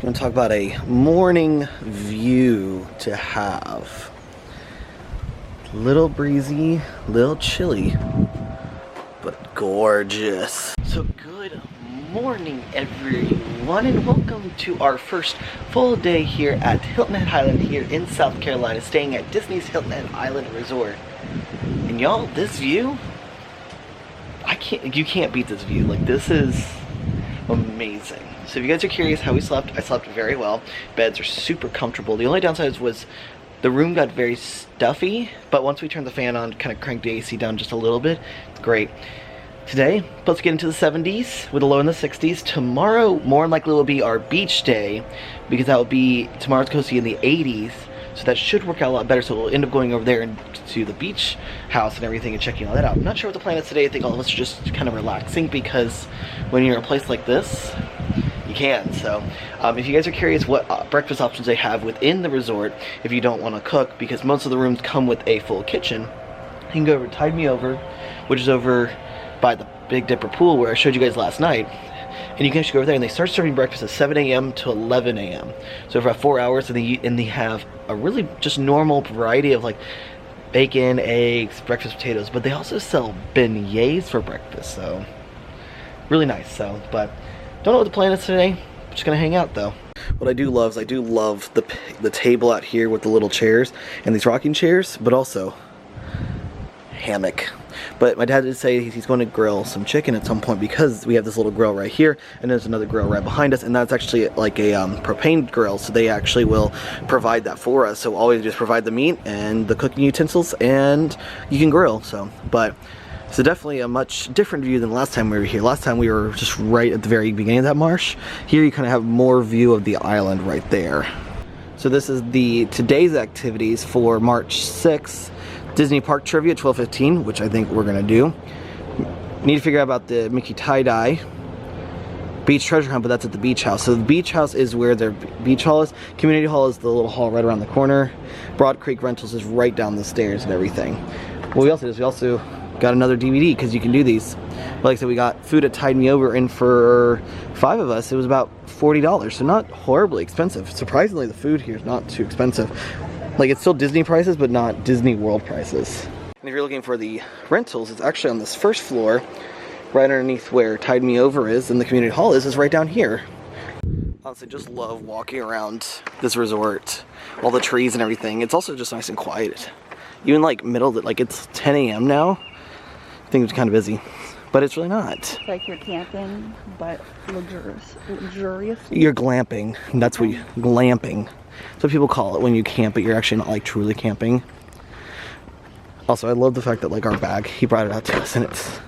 I'm gonna talk about a morning view to have. Little breezy, little chilly, but gorgeous. So good morning everyone, and welcome to our first full day here at Hilton Head Island here in South Carolina, staying at Disney's Hilton Head Island Resort. And y'all, this view, you can't beat this view. Like, this is amazing. So if you guys are curious how we slept, I slept very well. Beds are super comfortable. The only downside was the room got very stuffy, but once we turned the fan on, kind of cranked the AC down just a little bit, it's great. Today, let's get into the 70s with a low in the 60s. Tomorrow, more than likely, will be our beach day, because that will be, tomorrow's supposed to be in the 80s, so that should work out a lot better. So we'll end up going over there and to the beach house and everything and checking all that out. I'm not sure what the plan is today. I think all of us are just kind of relaxing, because when you're in a place like this, you can. So if you guys are curious what breakfast options they have within the resort, if you don't want to cook, because most of the rooms come with a full kitchen, you can go over to Tide Me Over, which is over by the Big Dipper pool where I showed you guys last night. And you can actually go over there, and they start serving breakfast at 7 a.m. to 11 a.m. So for about 4 hours, and they have a really just normal variety of like bacon, eggs, breakfast potatoes, but they also sell beignets for breakfast, so really nice. So, but don't know what the plan is today. I'm just gonna hang out though. What I do love is I do love the table out here with the little chairs and these rocking chairs, but also hammock. But my dad did say he's going to grill some chicken at some point, because we have this little grill right here, and there's another grill right behind us, and that's actually like a propane grill, so they actually will provide that for us. So always just provide the meat and the cooking utensils, and you can grill. So, but it's definitely a much different view than last time we were here. Last time we were just right at the very beginning of that marsh. Here you kind of have more view of the island right there. So this is today's activities for March 6th. Disney Park Trivia at 12:15, which I think we're gonna do. Need to figure out about the Mickey tie-dye. Beach treasure hunt, but that's at the beach house. So the beach house is where their beach hall is. Community hall is the little hall right around the corner. Broad Creek Rentals is right down the stairs and everything. What we also did is we also got another DVD, because you can do these. But like I said, we got food at Tide Me Over, and for 5 of us, it was about $40, so not horribly expensive. Surprisingly, the food here is not too expensive. Like, it's still Disney prices, but not Disney World prices. And if you're looking for the rentals, it's actually on this first floor, right underneath where Tide Me Over is, and the community hall is right down here. Honestly, just love walking around this resort, all the trees and everything. It's also just nice and quiet. Even like middle of it, like it's 10 a.m. now. I think it's kind of busy, but it's really not. It's like you're camping, but luxurious. You're glamping. That's what glamping. So people call it when you camp, but you're actually not like truly camping. Also, I love the fact that like our bag, he brought it out to us, and it's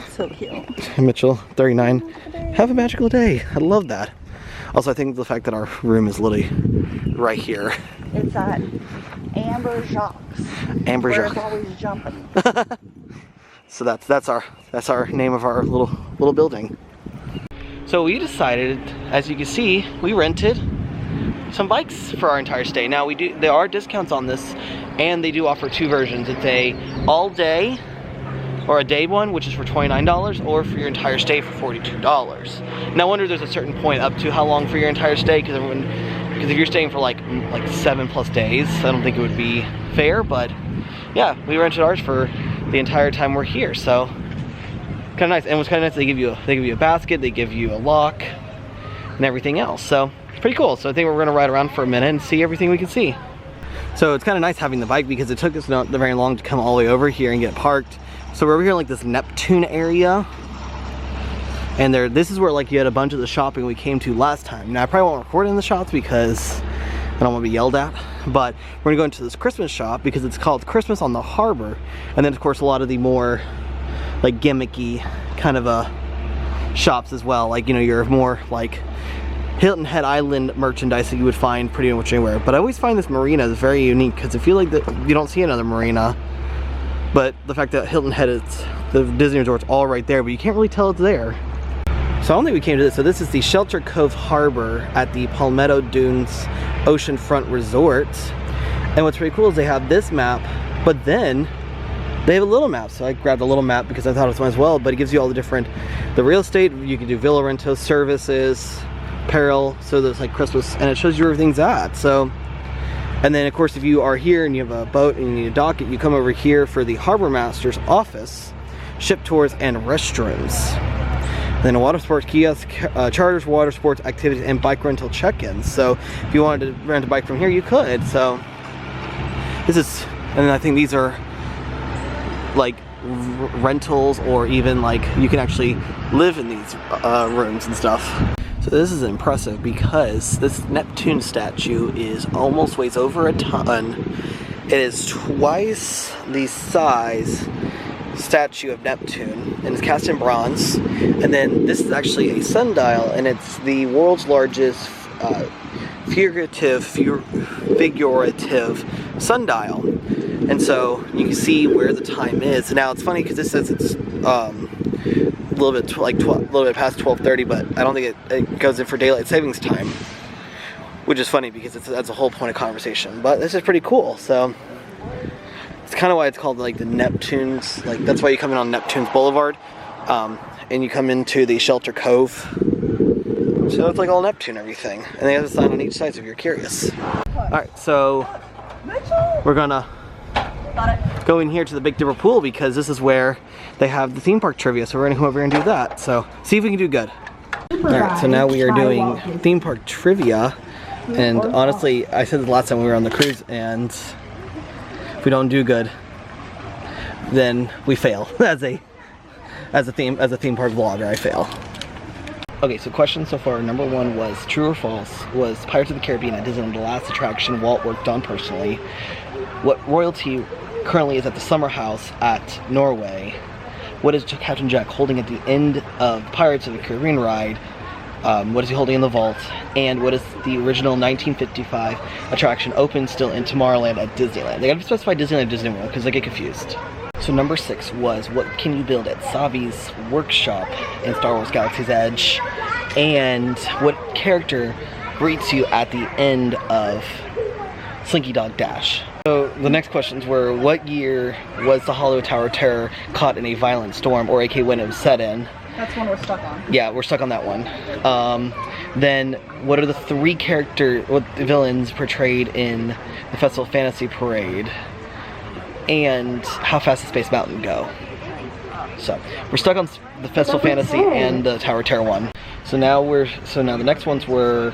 so cute. Mitchell, 39. Have a magical day. I love that. Also, I think the fact that our room is literally right here. It's at Amber Jacques. Amber Jacques. It's always jumping. So that's our name of our little building. So we decided, as you can see, we rented some bikes for our entire stay. Now there are discounts on this, and they do offer 2 versions. It's a all day or a day one, which is for $29, or for your entire stay for $42. Now I wonder, there's a certain point up to how long for your entire stay, because if you're staying for like 7+ days, I don't think it would be fair. But yeah, we rented ours for the entire time we're here, so kind of nice. And what's kind of nice, they give you a basket, they give you a lock, and everything else. So pretty cool. So I think we're gonna ride around for a minute and see everything we can see. So it's kind of nice having the bike, because it took us not very long to come all the way over here and get parked. So we're over here in like this Neptune area, and this is where like you had a bunch of the shopping we came to last time. Now I probably won't record in the shops because I don't want to be yelled at, but we're gonna go into this Christmas shop because it's called Christmas on the Harbor. And then of course a lot of the more like gimmicky kind of shops as well, like, you know, your more like Hilton Head Island merchandise that you would find pretty much anywhere. But I always find this marina is very unique, because I feel like that you don't see another marina. But the fact that Hilton Head, the Disney Resort's all right there, but you can't really tell it's there. So I don't think we came to this. So this is the Shelter Cove Harbor at the Palmetto Dunes Oceanfront Resort. And what's pretty cool is they have this map, but then they have a little map. So I grabbed a little map because I thought it was might as well, but it gives you all the real estate. You can do villa rentals, services, apparel, so there's like Christmas, and it shows you where everything's at. So, and then of course if you are here and you have a boat and you need to dock it, you come over here for the harbor master's office, ship tours, and restrooms. And then a water sports kiosk, charters, water sports activities, and bike rental check-ins. So if you wanted to rent a bike from here, you could. So this is, and I think these are like rentals, or even like you can actually live in these rooms and stuff. So this is impressive because this Neptune statue weighs over a ton. It is twice the size statue of Neptune, and it's cast in bronze. And then this is actually a sundial, and it's the world's largest figurative sundial. And so you can see where the time is. Now it's funny because this says it's a little bit past 12:30, but I don't think it goes in for daylight savings time, which is funny because that's a whole point of conversation. But this is pretty cool. So it's kind of why it's called like the Neptunes. Like that's why you come in on Neptune's Boulevard, and you come into the Shelter Cove. So it's like all Neptune everything, and they have a sign on each side so if you're curious. All right, so we're gonna go in here to the Big Dipper pool because this is where they have the theme park trivia. So we're gonna come over here and do that. So see if we can do good. All right, so now we are doing theme park trivia, and honestly, I said the last time we were on the cruise, and if we don't do good, then we fail as a theme park vlogger. I fail. Okay, so questions so far. Number one was true or false. Was Pirates of the Caribbean at Disneyland the last attraction Walt worked on personally? What royalty currently is at the summer house at Norway? What is Captain Jack holding at the end of Pirates of the Caribbean ride? What is he holding in the vault? And what is the original 1955 attraction open still in Tomorrowland at Disneyland? They gotta specify Disneyland and Disney World because I get confused. So number 6 was, what can you build at Savi's workshop in Star Wars Galaxy's Edge? And what character greets you at the end of Slinky Dog Dash? So the next questions were, what year was the Hollywood Tower of Terror caught in a violent storm, or aka when it was set in? That's one we're stuck on. Yeah, we're stuck on that one. Then what are the 3 villains portrayed in the Festival Fantasy Parade? And how fast does Space Mountain go? So we're stuck on the Festival Fantasy and the Tower of Terror one. So now the next ones were,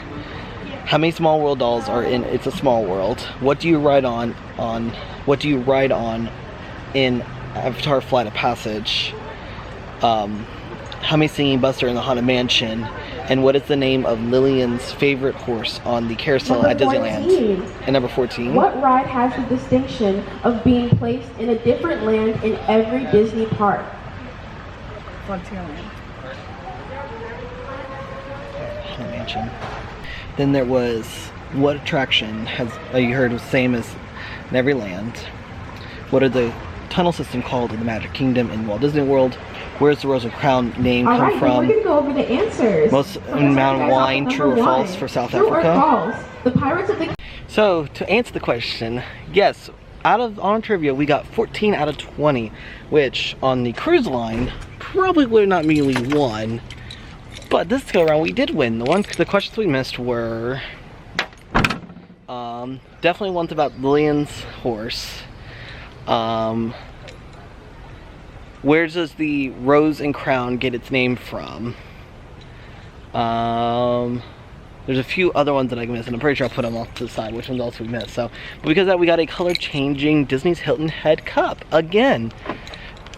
how many Small World dolls are in It's a Small World? What do you ride on in Avatar Flight of Passage? How many singing buses are in the Haunted Mansion? And what is the name of Lillian's favorite horse on the carousel at Disneyland? And number 14. What ride has the distinction of being placed in a different land in every Disney park? Frontierland. Haunted Mansion. Then there was, what attraction has you heard was the same as in every land? What are the tunnel system called in the Magic Kingdom in Walt Disney World? Where's the Rose of Crown name come from? We're gonna go over the answers. Most amount of wine, true or false, for South Africa? True or false? The Pirates of the... So to answer the question, yes, on trivia we got 14 out of 20, which on the cruise line probably would not mean we won, but this go around we did win. The questions we missed were definitely ones about Lillian's horse. Where does the Rose and Crown get its name from? There's a few other ones that I missed, and I'm pretty sure I'll put them off to the side, which ones else we missed. So, but because of that, we got a color-changing Disney's Hilton Head Cup again.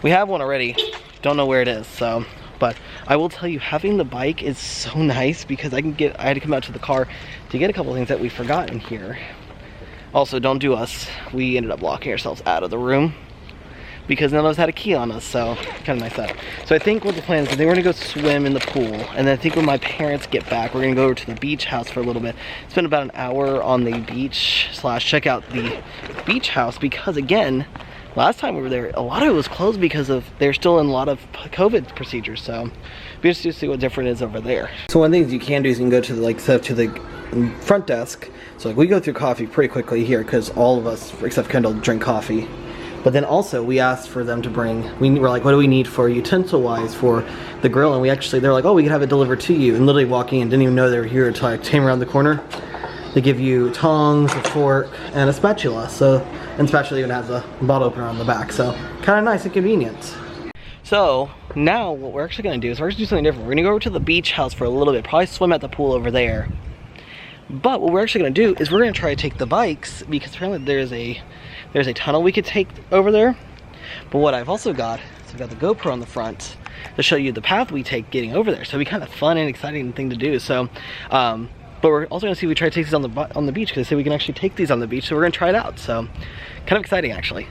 We have one already. Don't know where it is. So, but I will tell you, having the bike is so nice because I had to come out to the car to get a couple things that we forgot in here. Also, don't do us. We ended up locking ourselves out of the room because none of us had a key on us, so kind of nice that. So I think what the plan is, I think we're gonna go swim in the pool, and then I think when my parents get back, we're gonna go over to the beach house for a little bit. Spend about an hour on the beach / check out the beach house because again, last time we were there, a lot of it was closed because they're still in a lot of COVID procedures. So we just to see what different is over there. So one of the things you can do is you can go to the front desk. So we go through coffee pretty quickly here because all of us except Kendall drink coffee. But then also we asked for them to bring, we were like, what do we need for utensil wise for the grill? And they're like, oh, we could have it delivered to you. And literally walking in, didn't even know they were here until I came around the corner. They give you tongs, a fork, and a spatula. And spatula even has a bottle opener on the back. So kind of nice and convenient. So now what we're actually gonna do is we're gonna do something different. We're gonna go over to the beach house for a little bit, probably swim at the pool over there. But what we're actually gonna do is we're gonna try to take the bikes, because apparently there's a tunnel we could take over there. But what I've also got is I've got the GoPro on the front to show you the path we take getting over there. So it'll be kind of fun and exciting thing to do. So, but we're also gonna see if we try to take these on the beach, because they say we can actually take these on the beach. So we're gonna try it out. So kind of exciting actually.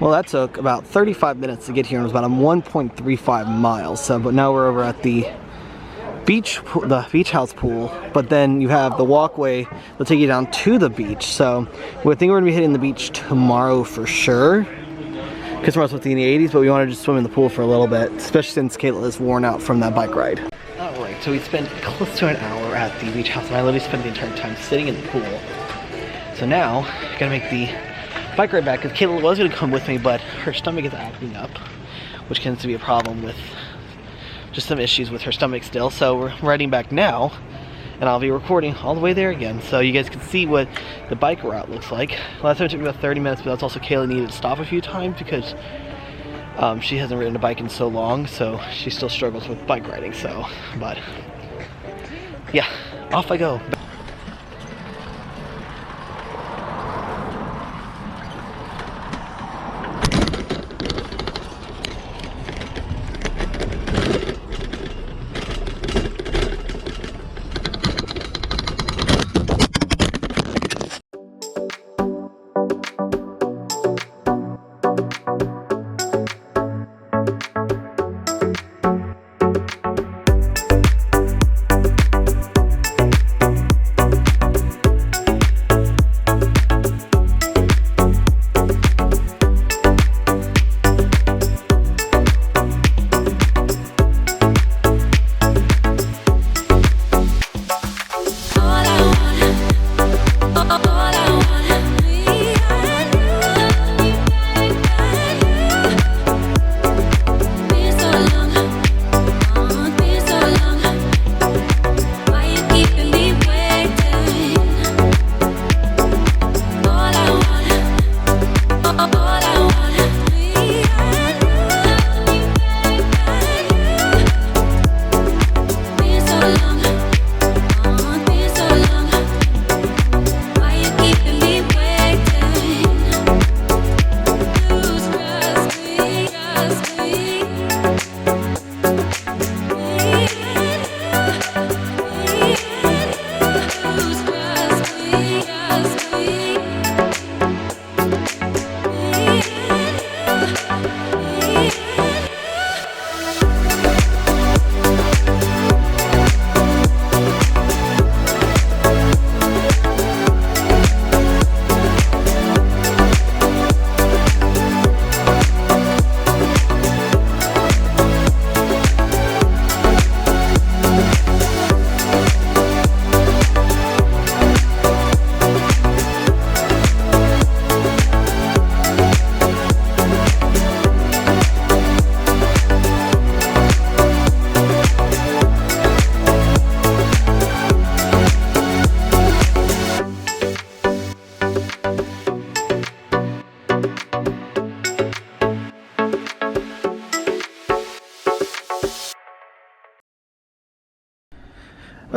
Well, that took about 35 minutes to get here, and it was about 1.35 miles. So, but now we're over at the beach house pool. But then you have the walkway that'll take you down to the beach. So we think we're gonna be hitting the beach tomorrow for sure, because tomorrow's supposed to be in the 80s. But we want to just swim in the pool for a little bit, especially since Kayla is worn out from that bike ride. All right, so we spent close to an hour at the beach house, and I literally spent the entire time sitting in the pool. So now I gotta make the bike ride back, because Kayla was going to come with me, but her stomach is acting up, which tends to be a problem with just some issues with her stomach still. So we're riding back now, and I'll be recording all the way there again, so you guys can see what the bike route looks like. Last time it took me about 30 minutes, but that's also Kayla needed to stop a few times because she hasn't ridden a bike in so long, so she still struggles with bike riding. So, but yeah, off I go.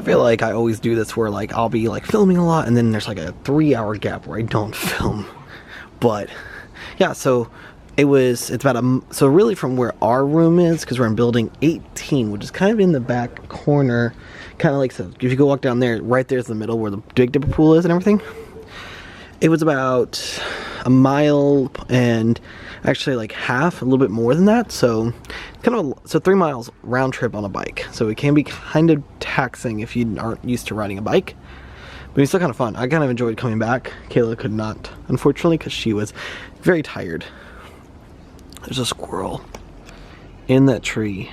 feel like I always do this where like I'll be like filming a lot and then there's like a 3-hour gap where I don't film. But yeah, so it's about so really from where our room is, because we're in building 18, which is kind of in the back corner, kind of like, so if you go walk down there, right there's the middle where the Big Dipper pool is and everything. It was about a mile and actually like half, a little bit more than that. So kind of so 3 miles round trip on a bike. So it can be kind of taxing if you aren't used to riding a bike, but it's still kind of fun. I kind of enjoyed coming back. Kayla could not, unfortunately, because she was very tired. There's a squirrel in that tree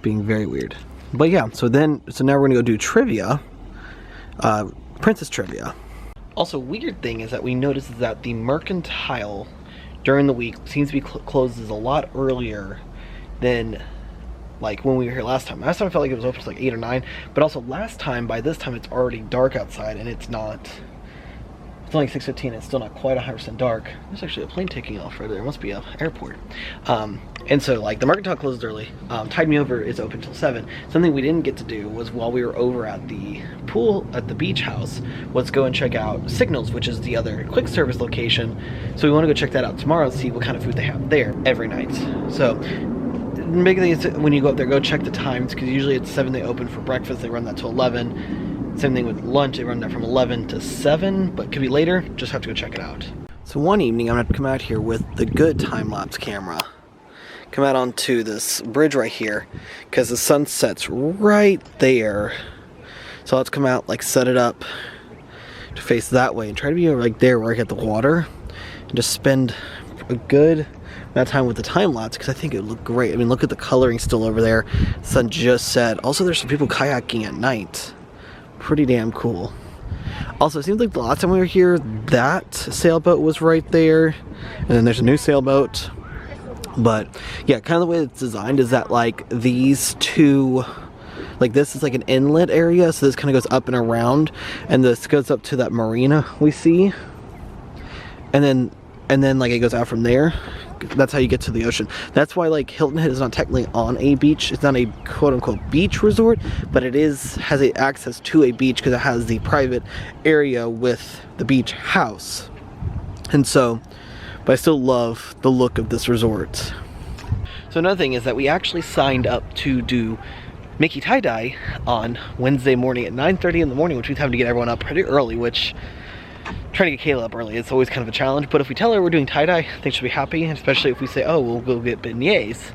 being very weird. But yeah, so now we're gonna go do trivia, princess trivia. Also, weird thing is that we noticed that the Mercantile during the week seems to be closes a lot earlier than like when we were here last time. Last time I felt like it was open to like 8 or 9, but also last time, by this time it's already dark outside and it's only 6:15, it's still not quite 100% dark. There's actually a plane taking off right there. It must be an airport. And so like the Mercantile closes early. Tide Me Over is open till 7. Something we didn't get to do was while we were over at the pool at the beach house was go and check out Signals, which is the other quick service location. So we want to go check that out tomorrow and see what kind of food they have there every night. So the big thing is when you go up there, go check the times, because usually it's 7 they open for breakfast. They run that till 11. Same thing with lunch, they run that from 11 to 7, but could be later, just have to go check it out. So one evening I'm gonna have to come out here with the good time-lapse camera. Come out onto this bridge right here, because the sun sets right there. So let's come out, like set it up to face that way and try to be like there where I get the water and just spend a good amount of time with the time-lapse, because I think it would look great. I mean, look at the coloring still over there. The sun just set. Also, there's some people kayaking at night. Pretty damn cool. Also, it seems like the last time we were here, that sailboat was right there, and then there's a new sailboat. But yeah, kind of the way it's designed is that like these two, like this is like an inlet area, so this kind of goes up and around, and this goes up to that marina we see, and then like it goes out from there. That's how you get to the ocean. That's why like Hilton Head is not technically on a beach. It's not a quote-unquote beach resort, but it has access to a beach because it has the private area with the beach house. And so, but I still love the look of this resort. So another thing is that we actually signed up to do Mickey tie-dye on Wednesday morning at 9:30 in the morning, which we'd have to get everyone up pretty early, which trying to get Kayla up early, it's always kind of a challenge. But if we tell her we're doing tie-dye, I think she'll be happy, especially if we say, oh, we'll go get beignets.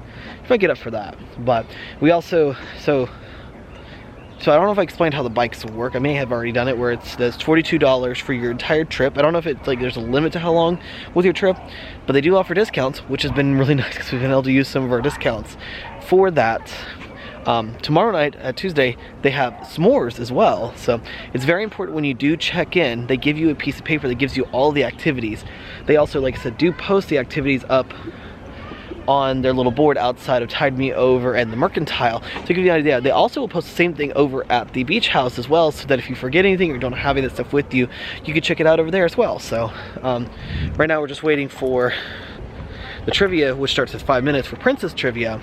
She might get up for that. But we also, so I don't know if I explained how the bikes work. I may have already done it, where there's $42 for your entire trip. I don't know if it's like there's a limit to how long with your trip, but they do offer discounts, which has been really nice because we've been able to use some of our discounts for that. Tomorrow night, Tuesday, they have s'mores as well. So it's very important when you do check in, they give you a piece of paper that gives you all the activities. They also, like I said, do post the activities up on their little board outside of Tide Me Over and the Mercantile. To give you an idea, they also will post the same thing over at the beach house as well, so that if you forget anything or don't have any of that stuff with you, you can check it out over there as well. So right now we're just waiting for the trivia, which starts at 5 minutes for Princess Trivia,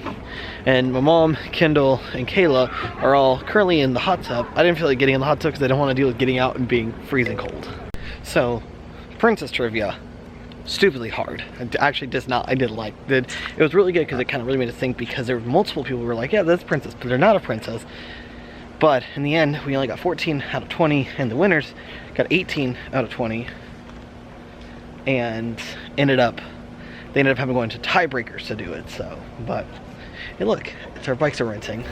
and my mom, Kendall, and Kayla are all currently in the hot tub. I didn't feel like getting in the hot tub because I don't want to deal with getting out and being freezing cold. So, Princess Trivia, stupidly hard. I actually didn't like it. It was really good because it kind of really made us think, because there were multiple people who were like, yeah, that's a princess, but they're not a princess. But in the end, we only got 14 out of 20, and the winners got 18 out of 20, and they ended up having to go into tiebreakers to do it. So, but hey, look, it's our bikes are renting.